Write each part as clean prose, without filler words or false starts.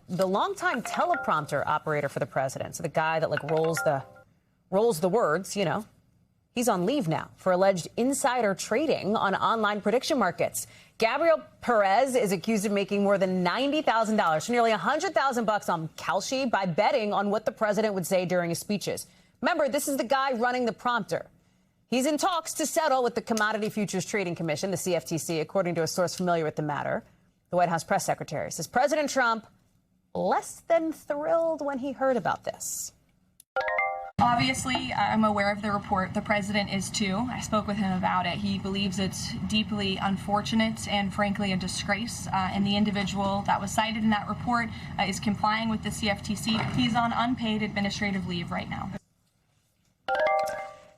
the longtime teleprompter operator for the president, so the guy that rolls the words, you know, he's on leave now for alleged insider trading on online prediction markets. Gabriel Perez is accused of making more than $90,000, so nearly $100,000 on Kalshi by betting on what the president would say during his speeches. Remember, this is the guy running the prompter. He's in talks to settle with the Commodity Futures Trading Commission, the CFTC, according to a source familiar with the matter. The White House press secretary says President Trump less than thrilled when he heard about this. Obviously, I'm aware of the report. The president is too. I spoke with him about it. He believes it's deeply unfortunate and, frankly, a disgrace. And the individual that was cited in that report is complying with the CFTC. He's on unpaid administrative leave right now.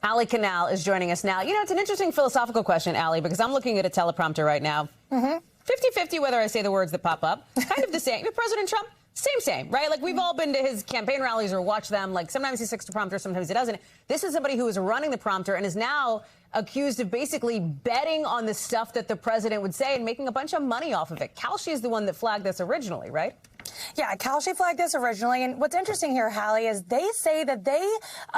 Ali Canal is joining us now. You know, it's an interesting philosophical question, Ali, because I'm looking at a teleprompter right now. 50-50 whether I say the words that pop up. Kind of the same. President Trump, same, right? Like, we've all been to his campaign rallies or watched them. Like, sometimes he sticks to prompter, sometimes he doesn't. This is somebody who is running the prompter and is now accused of basically betting on the stuff that the president would say and making a bunch of money off of it. Kalshi is the one that flagged this originally, right? Yeah, Kalshi flagged this originally. And what's interesting here, Hallie, is they say that they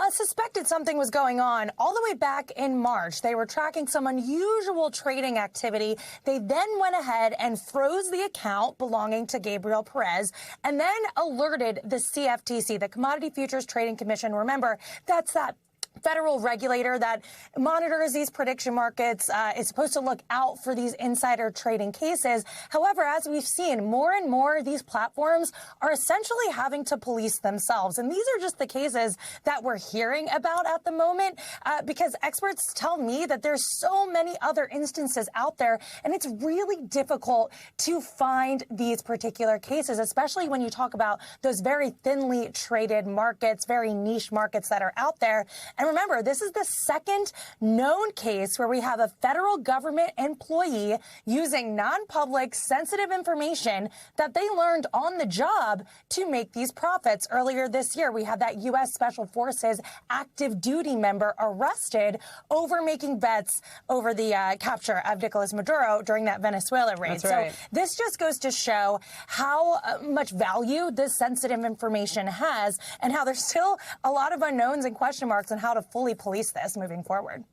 suspected something was going on all the way back in March. They were tracking some unusual trading activity. They then went ahead and froze the account belonging to Gabriel Perez and then alerted the CFTC, the Commodity Futures Trading Commission. Remember, that's that federal regulator that monitors these prediction markets, is supposed to look out for these insider trading cases. However, as we've seen, more and more these platforms are essentially having to police themselves. And these are just the cases that we're hearing about at the moment, because experts tell me that there's so many other instances out there, and it's really difficult to find these particular cases, especially when you talk about those very thinly traded markets, very niche markets that are out there. And remember, this is the second known case where we have a federal government employee using non-public sensitive information that they learned on the job to make these profits. Earlier this year, we had that U.S. Special Forces active duty member arrested over making bets over the capture of Nicolas Maduro during that Venezuela raid. That's right. So this just goes to show how much value this sensitive information has and how there's still a lot of unknowns and question marks on how to fully police this moving forward.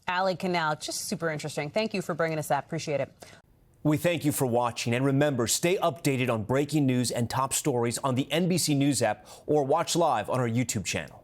Ali Canal, just super interesting. Thank you for bringing us that. Appreciate it. We thank you for watching. And remember, stay updated on breaking news and top stories on the NBC News app or watch live on our YouTube channel.